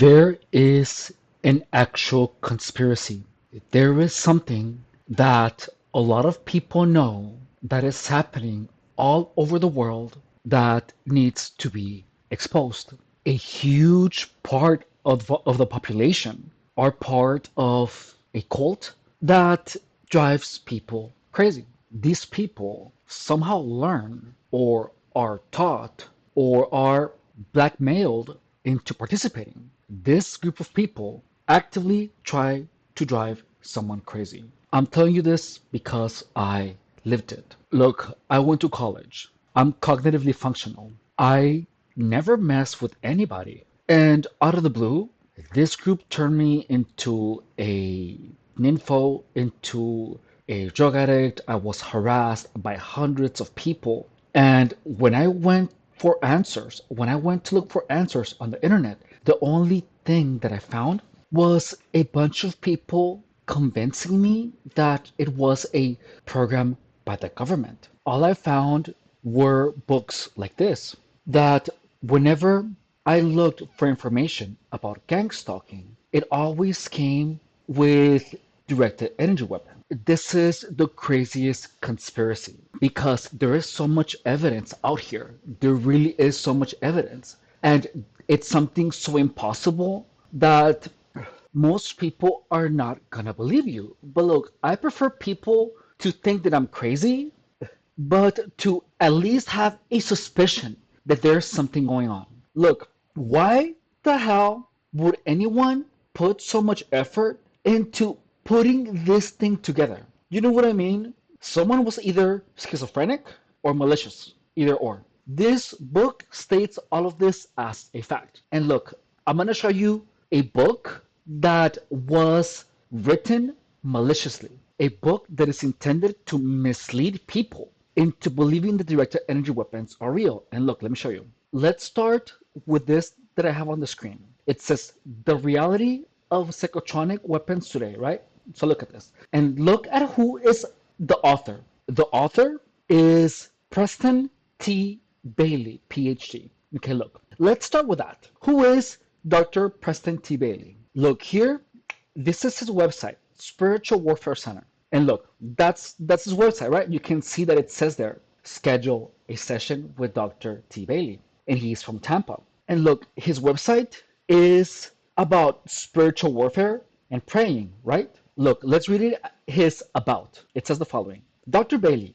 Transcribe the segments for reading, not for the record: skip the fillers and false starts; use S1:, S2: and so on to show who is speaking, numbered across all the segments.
S1: There is an actual conspiracy. There is something that a lot of people know that is happening all over the world that needs to be exposed. A huge part of the population are part of a cult that drives people crazy. These people somehow learn or are taught or are blackmailed into participating. This group of people actively try to drive someone crazy. I'm telling you this because I lived it. Look, I went to college. I'm cognitively functional. I never mess with anybody. And out of the blue, this group turned me into a nympho, into a drug addict. I was harassed by hundreds of people. And when I went for answers, when I went to look for answers on the internet, the only thing that I found was a bunch of people convincing me that it was a program by the government. All I found were books like this that whenever I looked for information about gang stalking, it always came with directed energy weapon. This is the craziest conspiracy because there is so much evidence out here. There really is so much evidence. And it's something so impossible that most people are not gonna believe you. But look, I prefer people to think that I'm crazy, but to at least have a suspicion that there's something going on. Look, why the hell would anyone put so much effort into putting this thing together? You know what I mean? Someone was either schizophrenic or malicious, either or. This book states all of this as a fact. And look, I'm going to show you a book that was written maliciously, a book that is intended to mislead people into believing the directed energy weapons are real. And look, let me show you. Let's start with this that I have on the screen. It says the reality of psychotronic weapons today, right? So look at this. And look at who is the author. The author is Preston T. Bailey, PhD. Okay, look. Let's start with that. Who is Dr. Preston T. Bailey? Look here. This is his website, Spiritual Warfare Center. And look, that's his website, right? You can see that it says there, schedule a session with Dr. T. Bailey. And he's from Tampa. And look, his website is about spiritual warfare and praying, right? Look, let's read it. His about. It says the following. Dr. Bailey.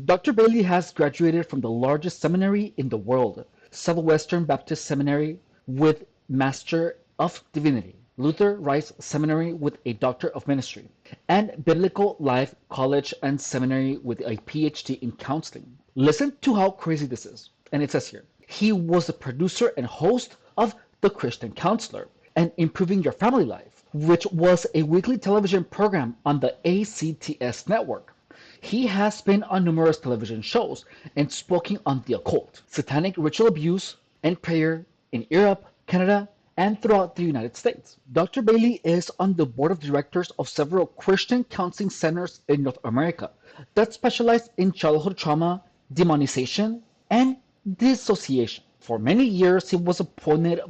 S1: Dr. Bailey has graduated from the largest seminary in the world, Southwestern Baptist Seminary with Master of Divinity, Luther Rice Seminary with a Doctor of Ministry, and Biblical Life College and Seminary with a PhD in counseling. Listen to how crazy this is. And it says here, he was the producer and host of The Christian Counselor and Improving Your Family Life, which was a weekly television program on the ACTS network. He has been on numerous television shows and spoken on the occult, satanic ritual abuse, and prayer in Europe, Canada, and throughout the United States. Dr. Bailey is on the board of directors of several Christian counseling centers in North America that specialize in childhood trauma, demonization, and dissociation. For many years, he was appointed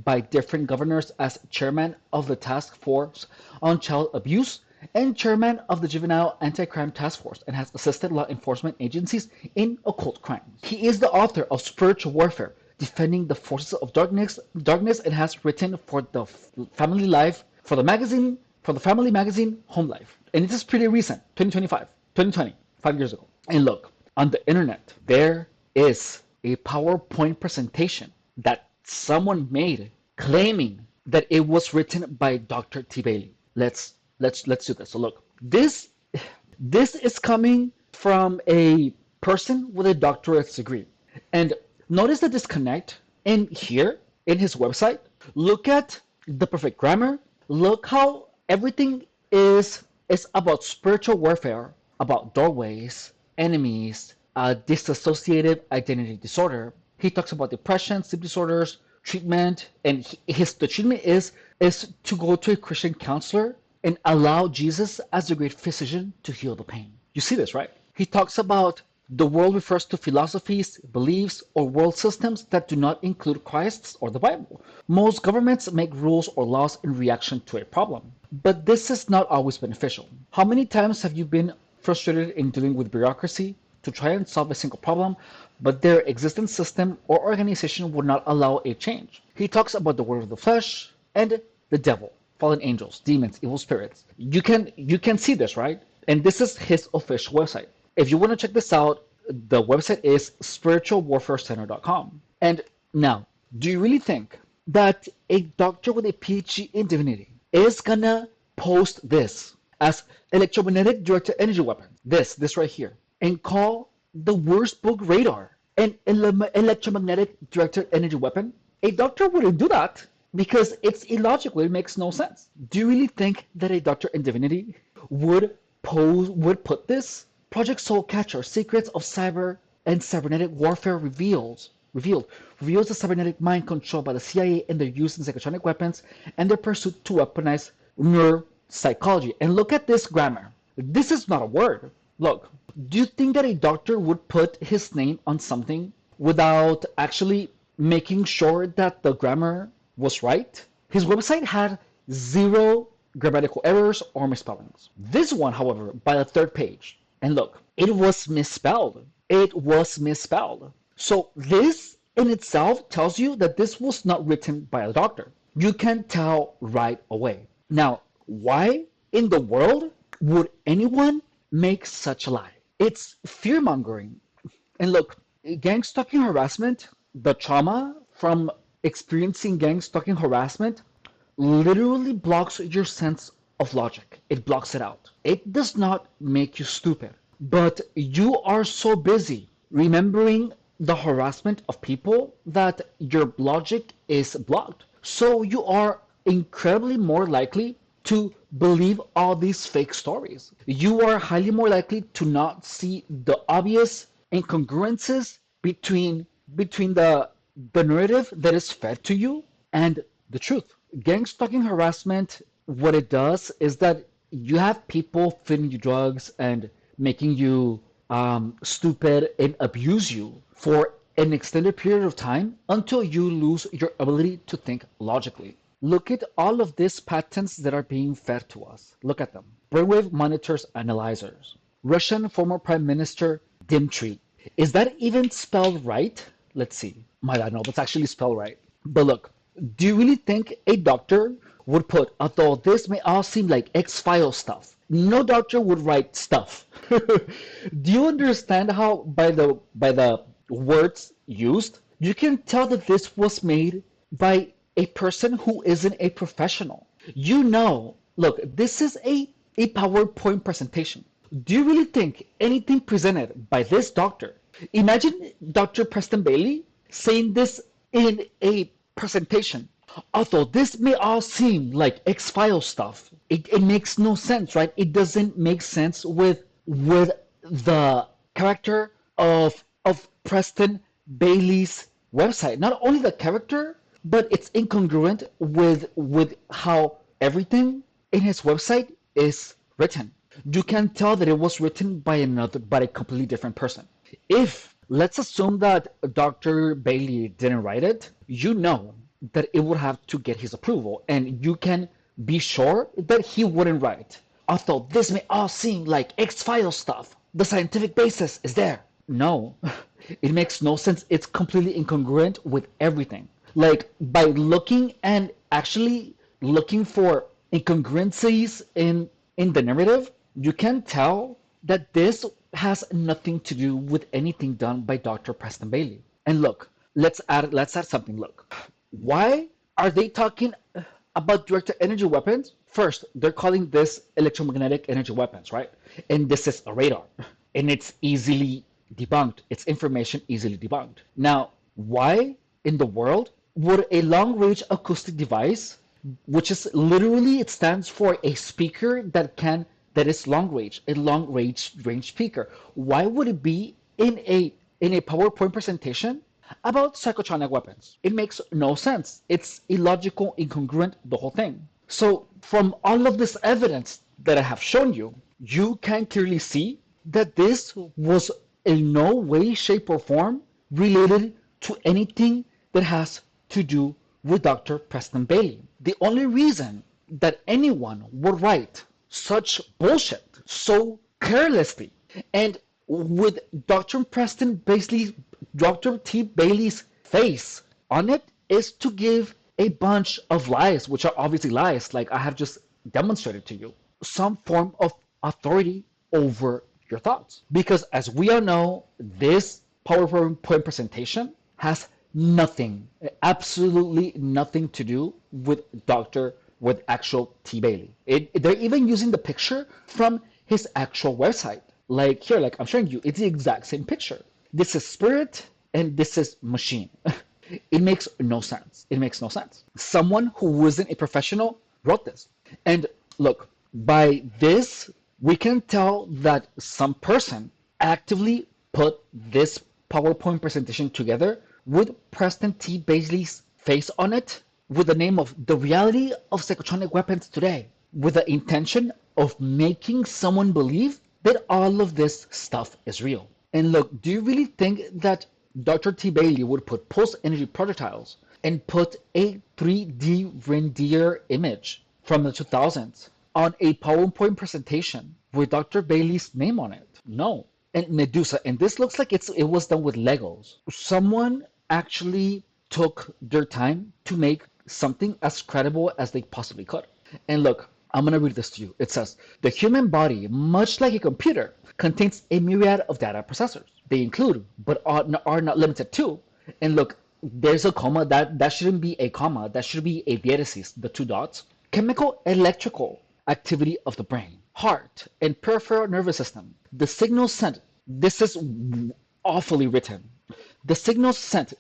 S1: by different governors as chairman of the task force on child abuse and chairman of the Juvenile Anti-Crime Task Force and has assisted law enforcement agencies in occult crimes. He is the author of Spiritual Warfare, Defending the Forces of Darkness, and has written for the Family Life, for the Family Magazine, Home Life. And this is pretty recent, 2025, 2020, 5 years ago. And look, on the internet, there is a PowerPoint presentation that someone made claiming that it was written by Dr. T. Bailey. Let's do this. So look, this is coming from a person with a doctorate degree. And notice the disconnect in here in his website. Look at the perfect grammar. Look how everything is about spiritual warfare, about doorways, enemies, dissociative identity disorder. He talks about depression, sleep disorders, treatment, and the treatment is to go to a Christian counselor and allow Jesus as the great physician to heal the pain. You see this, right? He talks about The world refers to philosophies, beliefs, or world systems that do not include Christ or the Bible. Most governments make rules or laws in reaction to a problem, but this is not always beneficial. How many times have you been frustrated in dealing with bureaucracy to try and solve a single problem, but their existing system or organization would not allow a change? He talks about the world of the flesh and the devil, fallen angels, demons, evil spirits. You can see this, right? And this is his official website. If you want to check this out, the website is spiritualwarfarecenter.com. And now, do you really think that a doctor with a PhD in divinity is gonna post this as electromagnetic directed energy weapon, this right here, and call the worst book radar an electromagnetic directed energy weapon? A doctor wouldn't do that because it's illogical. It makes no sense. Do you really think that a doctor in divinity would put this? Project Soulcatcher: Secrets of Cyber and Cybernetic Warfare reveals the cybernetic mind controlled by the CIA and their use in psychotronic weapons and their pursuit to weaponize neuropsychology. And look at this grammar. This is not a word. Look, do you think that a doctor would put his name on something without actually making sure that the grammar was right? His website had zero grammatical errors or misspellings. This one, however, by the third page, and look, it was misspelled. It was misspelled. So this in itself tells you that this was not written by a doctor. You can tell right away. Now, why in the world would anyone make such a lie? It's fear mongering. And look, gang stalking harassment, the trauma from experiencing gang stalking harassment literally blocks your sense of logic. It blocks it out. It does not make you stupid, but you are so busy remembering the harassment of people that your logic is blocked. So you are incredibly more likely to believe all these fake stories. You are highly more likely to not see the obvious incongruences between the narrative that is fed to you and the truth. Gang stalking harassment, what it does is that you have people feeding you drugs and making you stupid and abuse you for an extended period of time until you lose your ability to think logically. Look at all of these patents that are being fed to us. Look at them. Brainwave monitors analyzers. Russian former Prime Minister Dmitry. Is that even spelled right? Let's see. My God, no, that's actually spelled right. But look, do you really think a doctor would put, although this may all seem like X-Files stuff, no doctor would write stuff. Do you understand how by the words used, you can tell that this was made by a person who isn't a professional? You know, look, this is a PowerPoint presentation. Do you really think anything presented by this doctor? Imagine Dr. Preston Bailey saying this in a presentation. Although this may all seem like X-Files stuff, it makes no sense, right? It doesn't make sense with the character of Preston Bailey's website. Not only the character, but it's incongruent with how everything in his website is written. You can tell that it was written by a completely different person. If let's assume that Dr. Bailey didn't write it, you know that it would have to get his approval, and you can be sure that he wouldn't write. Although this may all seem like X-Files stuff, the scientific basis is there. No, it makes no sense. It's completely incongruent with everything. Like, by looking and actually looking for incongruencies in the narrative, you can tell that this has nothing to do with anything done by Dr. Preston Bailey. And look, let's add something. Look, why are they talking about directed energy weapons? First, they're calling this electromagnetic energy weapons, right? And this is a radar, and it's easily debunked. It's information easily debunked. Now, why in the world would a long-range acoustic device, which is literally, it stands for a speaker that is long range, a long range speaker, why would it be in a PowerPoint presentation about psychotronic weapons? It makes no sense. It's illogical, incongruent, the whole thing. So from all of this evidence that I have shown you, you can clearly see that this was in no way, shape, or form related to anything that has to do with Dr. Preston Bailey. The only reason that anyone would write such bullshit so carelessly and with Dr. T. Bailey's face on it is to give a bunch of lies, which are obviously lies, like I have just demonstrated to you, some form of authority over your thoughts. Because as we all know, this PowerPoint presentation has nothing, absolutely nothing to do with actual T. Bailey. They're even using the picture from his actual website. Like here, like I'm showing you, it's the exact same picture. This is spirit and this is machine. It makes no sense. It makes no sense. Someone who wasn't a professional wrote this. And look, by this, we can tell that some person actively put this PowerPoint presentation together with Preston T. Bailey's face on it, with the name of The Reality of Psychotronic Weapons Today, with the intention of making someone believe that all of this stuff is real. And look, do you really think that Dr. T. Bailey would put pulse energy projectiles and put a 3D reindeer image from the 2000s on a PowerPoint presentation with Dr. Bailey's name on it? No. And Medusa, and this looks like it was done with Legos. Someone actually took their time to make something as credible as they possibly could. And look, I'm going to read this to you. It says, the human body, much like a computer, contains a myriad of data processors. They include, but are not limited to, and look, there's a comma, that shouldn't be a comma, that should be a diathesis, the two dots. Chemical electrical activity of the brain, heart, and peripheral nervous system. The signals sent, this is awfully written. The signals sent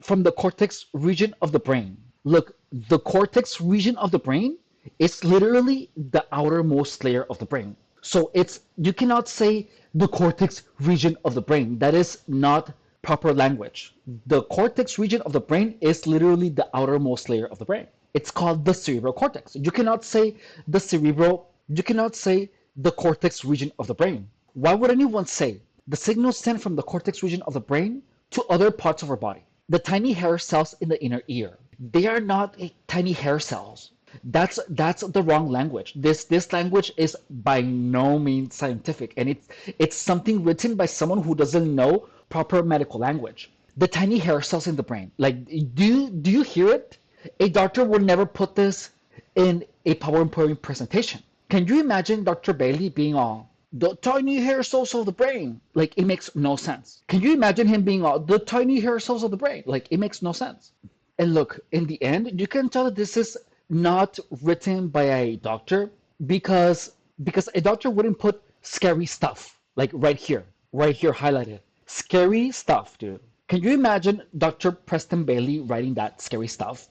S1: from the cortex region of the brain. Look, the cortex region of the brain is literally the outermost layer of the brain. So you cannot say the cortex region of the brain. That is not proper language. The cortex region of the brain is literally the outermost layer of the brain. It's called the cerebral cortex. You cannot say the cortex region of the brain. Why would anyone say the signals sent from the cortex region of the brain to other parts of our body? The tiny hair cells in the inner ear. They are not tiny hair cells. That's the wrong language. This language is by no means scientific, and it's something written by someone who doesn't know proper medical language. The tiny hair cells in the brain. Like, do you hear it? A doctor would never put this in a PowerPoint presentation. Can you imagine Dr. Bailey being all the tiny hair cells of the brain? Like, it makes no sense. Can you imagine him being all the tiny hair cells of the brain? Like, it makes no sense. And look, in the end, you can tell that this is not written by a doctor because a doctor wouldn't put scary stuff like right here highlighted. Scary stuff, dude. Can you imagine Dr. Preston Bailey writing that scary stuff?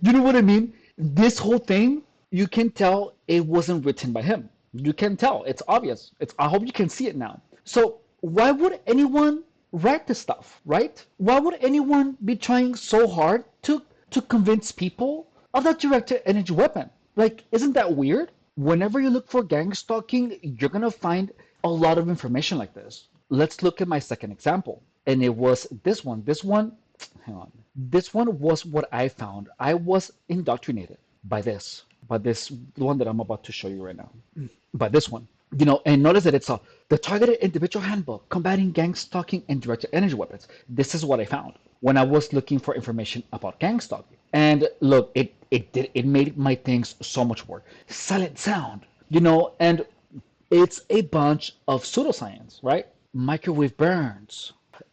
S1: You know what I mean? This whole thing, you can tell it wasn't written by him. You can tell. It's obvious. I hope you can see it now. So why would anyone write this stuff, right? Why would anyone be trying so hard to convince people of that directed energy weapon? Like, isn't that weird? Whenever you look for gang stalking, you're gonna find a lot of information like this. Let's look at my second example. And it was this one. Hang on. This one was what I found. I was indoctrinated by this one that I'm about to show you right now. By this one. And notice that it's the Targeted Individual Handbook, Combating Gang Stalking and Directed Energy Weapons. This is what I found when I was looking for information about gang stalking. And look, it made my things so much worse. Silent sound, and it's a bunch of pseudoscience, right? Microwave burns.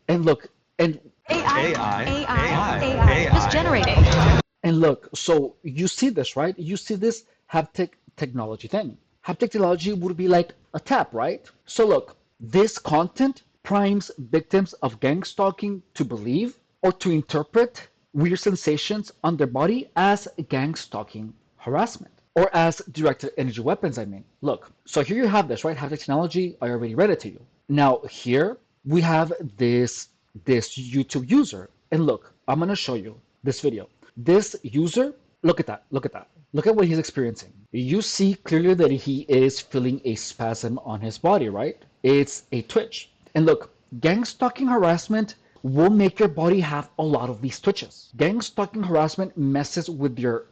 S1: And look, and
S2: AI is generating.
S1: And look, so you see this, right? You see this haptic technology thing. Haptic technology would be like a tap, right? So look, this content primes victims of gang stalking to believe or to interpret weird sensations on their body as gang stalking harassment or as directed energy weapons, I mean. Look, so here you have this, right? Haptic technology, I already read it to you. Now here we have this YouTube user. And look, I'm going to show you this video. This user, look at that. Look at what he's experiencing. You see clearly that he is feeling a spasm on his body, right? It's a twitch. And look, gang stalking harassment will make your body have a lot of these twitches. Gang stalking harassment messes with your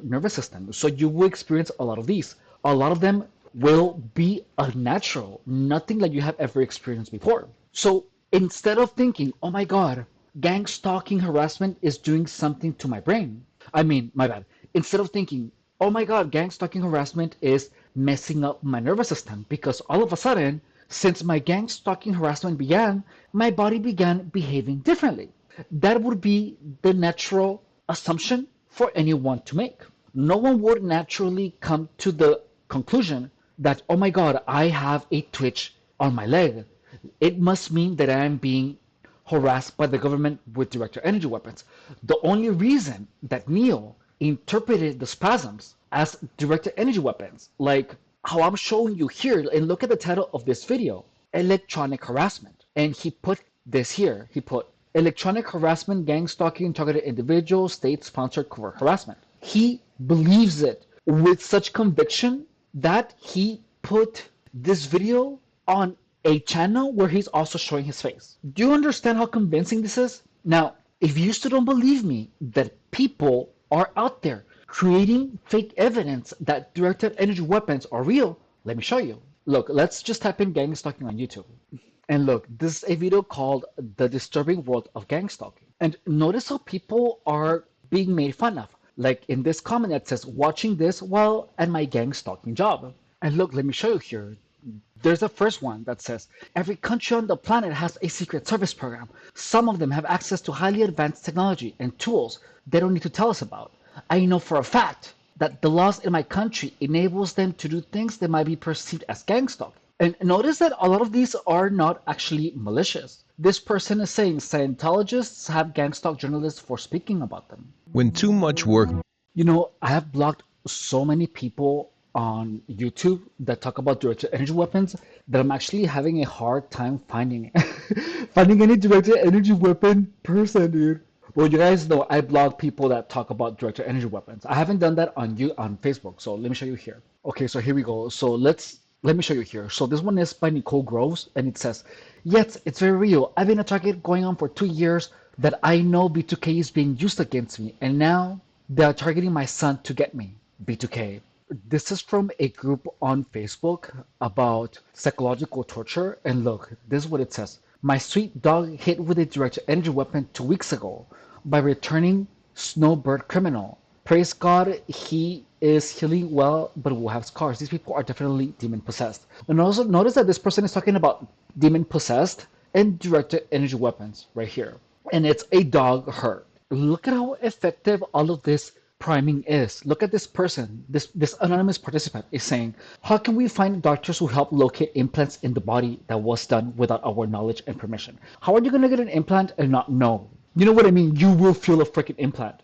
S1: nervous system, so you will experience a lot of these. A lot of them will be unnatural, nothing like you have ever experienced before. So instead of thinking, oh my God, gang stalking harassment is doing something to my brain. I mean, my bad. Instead of thinking, oh my God, gang stalking harassment is messing up my nervous system because all of a sudden, since my gang stalking harassment began, my body began behaving differently. That would be the natural assumption for anyone to make. No one would naturally come to the conclusion that, oh my God, I have a twitch on my leg. It must mean that I am being harassed by the government with directed energy weapons. The only reason that Neil interpreted the spasms as directed energy weapons, like how I'm showing you here, and look at the title of this video, electronic harassment. And he put this here. He put electronic harassment, gang stalking, targeted individuals, state-sponsored covert harassment. He believes it with such conviction that he put this video on a channel where he's also showing his face. Do you understand how convincing this is? Now, if you still don't believe me that people are out there creating fake evidence that directed energy weapons are real, let me show you. Look, let's just type in gang stalking on YouTube. And look, this is a video called The Disturbing World of Gang Stalking. And notice how people are being made fun of. Like in this comment that says, watching this while at my gang stalking job. And look, let me show you here. There's the first one that says, every country on the planet has a secret service program. Some of them have access to highly advanced technology and tools they don't need to tell us about. I know for a fact that the laws in my country enables them to do things that might be perceived as gang stalking. And notice that a lot of these are not actually malicious. This person is saying Scientologists have gang stalk journalists for speaking about them.
S2: When too much work.
S1: You know, I have blocked so many people on YouTube that talk about directed energy weapons that I'm actually having a hard time finding finding any directed energy weapon person, dude. Well, you guys know I blog people that talk about directed energy weapons. I haven't done that on Facebook, so let me show you here. Okay, so here we go. So let me show you here. So this one is by Nicole Groves, and it says, yes, it's very real. I've been a target going on for 2 years that I know B2K is being used against me, and now they are targeting my son to get me. B2K. This is from a group on Facebook about psychological torture, and look, this is what it says. My sweet dog hit with a directed energy weapon 2 weeks ago by returning snowbird criminal. Praise God, he is healing well, but will have scars. These people are definitely demon possessed. And also notice that this person is talking about demon possessed and directed energy weapons right here. And it's a dog hurt. Look at how effective all of this priming is. Look at this person, this anonymous participant is saying, how can we find doctors who help locate implants in the body that was done without our knowledge and permission? How are you going to get an implant and not know? You know what I mean? You will feel a freaking implant.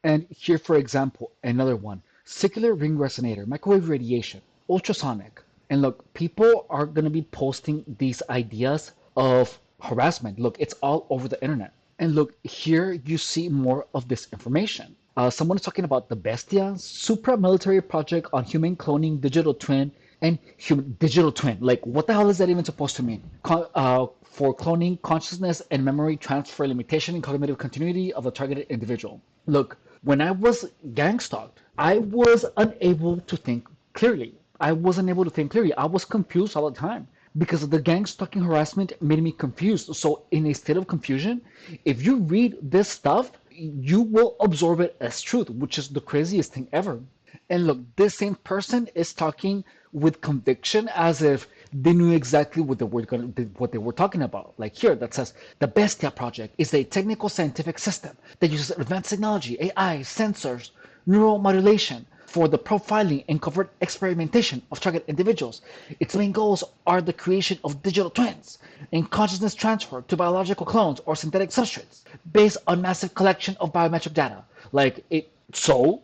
S1: And here, for example, another one, circular ring resonator, microwave radiation, ultrasonic. And look, people are going to be posting these ideas of harassment. Look, it's all over the internet. And look, here you see more of this information. Someone is talking about the Bestia, supra-military project on human cloning, digital twin, and human digital twin. Like, what the hell is that even supposed to mean? For cloning, consciousness, and memory transfer limitation and cognitive continuity of a targeted individual. Look, when I was gang stalked, I was unable to think clearly. I wasn't able to think clearly. I was confused all the time because of the gang stalking harassment made me confused. So in a state of confusion, if you read this stuff, you will absorb it as truth, which is the craziest thing ever. And look, this same person is talking with conviction as if they knew exactly what they were talking about. Like here, that says the Bestia project is a technical scientific system that uses advanced technology, AI, sensors, neural modulation for the profiling and covert experimentation of target individuals. Its main goals are the creation of digital twins and consciousness transfer to biological clones or synthetic substrates based on massive collection of biometric data. Like it, so,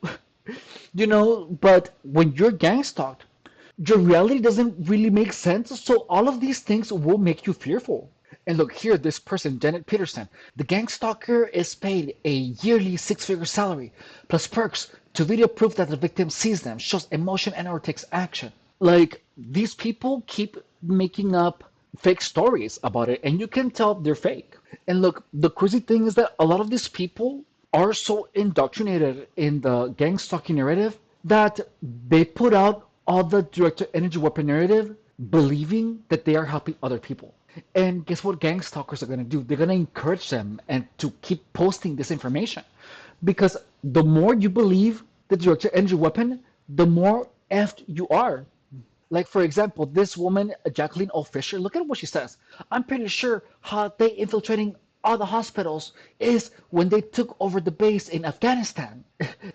S1: you know, but when you're gang stalked, your reality doesn't really make sense. So all of these things will make you fearful. And look here, this person, Janet Peterson, the gang stalker is paid a yearly 6-figure salary plus perks to video proof that the victim sees them, shows emotion, and or takes action. Like, these people keep making up fake stories about it, and you can tell they're fake. And look, the crazy thing is that a lot of these people are so indoctrinated in the gang stalking narrative that they put out all the directed energy weapon narrative believing that they are helping other people. And guess what gang stalkers are going to do? They're going to encourage them and to keep posting this information. Because the more you believe the directed energy weapon, the more effed you are. Like, for example, this woman, Jacqueline O. Fisher, look at what she says. I'm pretty sure how they infiltrating all the hospitals is when they took over the base in Afghanistan.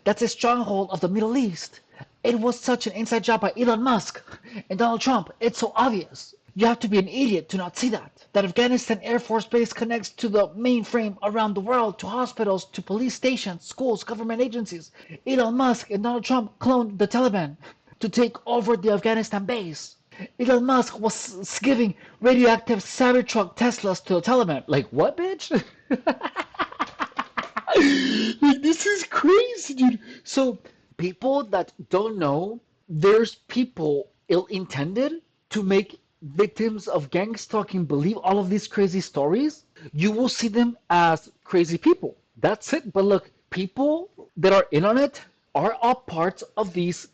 S1: That's a stronghold of the Middle East. It was such an inside job by Elon Musk and Donald Trump. It's so obvious. You have to be an idiot to not see that. That Afghanistan Air Force Base connects to the mainframe around the world, to hospitals, to police stations, schools, government agencies. Elon Musk and Donald Trump cloned the Taliban to take over the Afghanistan base. Elon Musk was giving radioactive Cybertruck Teslas to the Taliban. Like, what, bitch? Like, this is crazy, dude. So, people that don't know, there's people ill-intended to make victims of gang stalking believe all of these crazy stories. You will see them as crazy people. That's it. But look, people that are in on it are all parts of these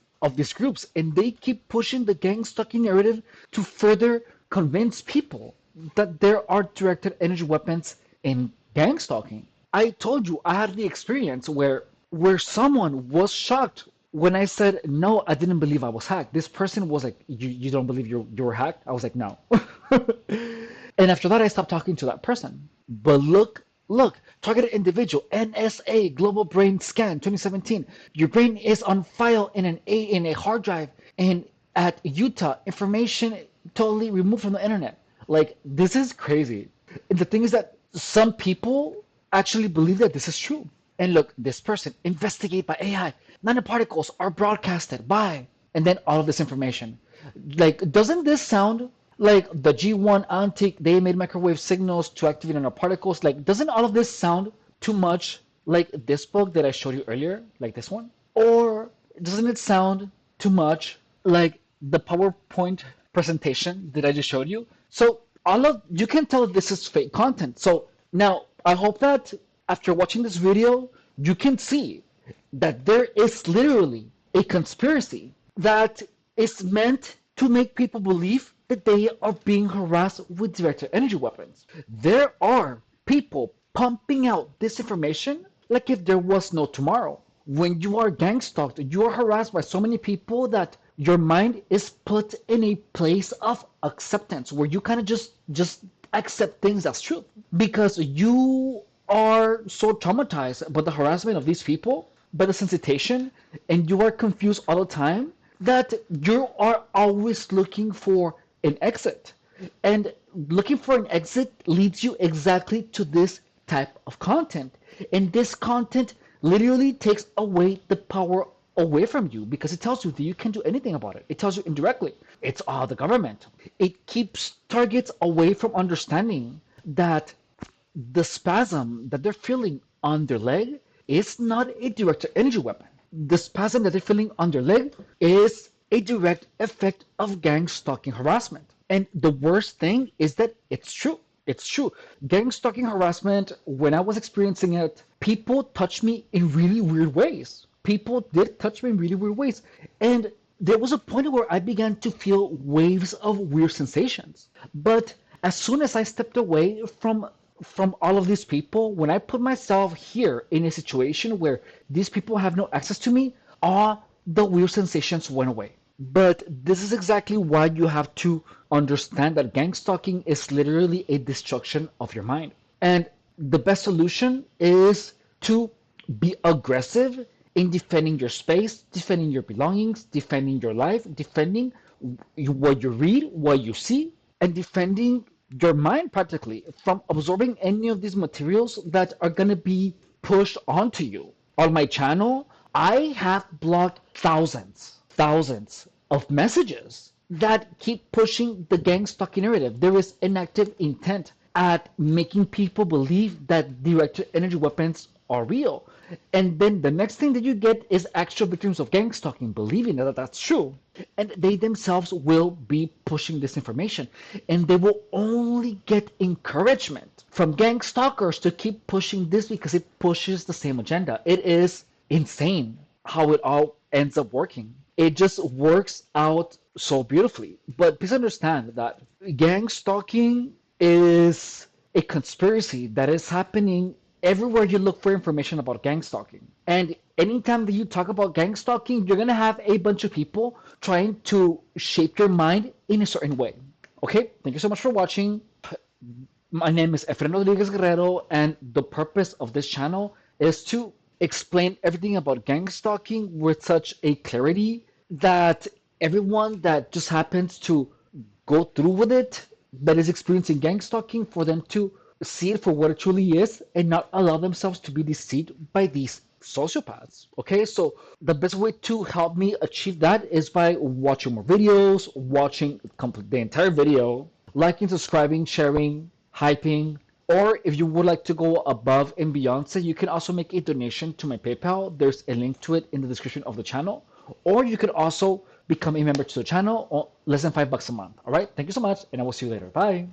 S1: groups, and they keep pushing the gang stalking narrative to further convince people that there are directed energy weapons in gang stalking. I told you I had the experience where someone was shocked when I said no, I didn't believe I was hacked. This person was like, "You don't believe you were hacked?" I was like, "No." And after that, I stopped talking to that person. But look, targeted individual, NSA Global Brain Scan 2017. Your brain is on file in a hard drive and at Utah. Information totally removed from the internet. Like, this is crazy. And the thing is that some people actually believe that this is true. And look, this person, investigate by AI. Nanoparticles are broadcasted by, and then all of this information. Like, doesn't this sound like the G1 antique, they emit microwave signals to activate nanoparticles? Like, doesn't all of this sound too much like this book that I showed you earlier, like this one? Or doesn't it sound too much like the PowerPoint presentation that I just showed you? So all of you can tell this is fake content. So now I hope that after watching this video, you can see that there is literally a conspiracy that is meant to make people believe that they are being harassed with directed energy weapons. There are people pumping out this information like if there was no tomorrow. When you are gang stalked, you are harassed by so many people that your mind is put in a place of acceptance where you kind of just accept things as truth because you are so traumatized by the harassment of these people, by the sensitization, and you are confused all the time that you are always looking for an exit. And looking for an exit leads you exactly to this type of content. And this content literally takes away the power away from you because it tells you that you can't do anything about it. It tells you indirectly. It's all the government. It keeps targets away from understanding that the spasm that they're feeling on their leg is not a direct energy weapon. The spasm that they're feeling on their leg is a direct effect of gang stalking harassment. And the worst thing is that it's true. It's true. Gang stalking harassment, when I was experiencing it, people touched me in really weird ways. People did touch me in really weird ways. And there was a point where I began to feel waves of weird sensations. But as soon as I stepped away from all of these people, when I put myself here in a situation where these people have no access to me, all the weird sensations went away. But this is exactly why you have to understand that gang stalking is literally a destruction of your mind. And the best solution is to be aggressive in defending your space, defending your belongings, defending your life, defending what you read, what you see, and defending your mind practically from absorbing any of these materials that are going to be pushed onto you. On my channel, I have blocked thousands of messages that keep pushing the gang stalking narrative. There is an active intent at making people believe that directed energy weapons are real. And then the next thing that you get is actual victims of gang stalking believing that that's true. And they themselves will be pushing this information. And they will only get encouragement from gang stalkers to keep pushing this because it pushes the same agenda. It is insane how it all ends up working. It just works out so beautifully. But please understand that gang stalking is a conspiracy that is happening everywhere you look for information about gang stalking. And anytime that you talk about gang stalking, you're going to have a bunch of people trying to shape your mind in a certain way. Okay, thank you so much for watching. My name is Efren Rodriguez Guerrero, and the purpose of this channel is to explain everything about gang stalking with such a clarity that everyone that just happens to go through with it, that is experiencing gang stalking, for them to see it for what it truly is and not allow themselves to be deceived by these sociopaths. Okay, so the best way to help me achieve that is by watching more videos, watching the entire video, liking, subscribing, sharing, hyping, or if you would like to go above and beyond, say you can also make a donation to my PayPal. There's a link to it in the description of the channel. Or you could also become a member to the channel, or less than $5 a month. All right, thank you so much, and I will see you later. Bye.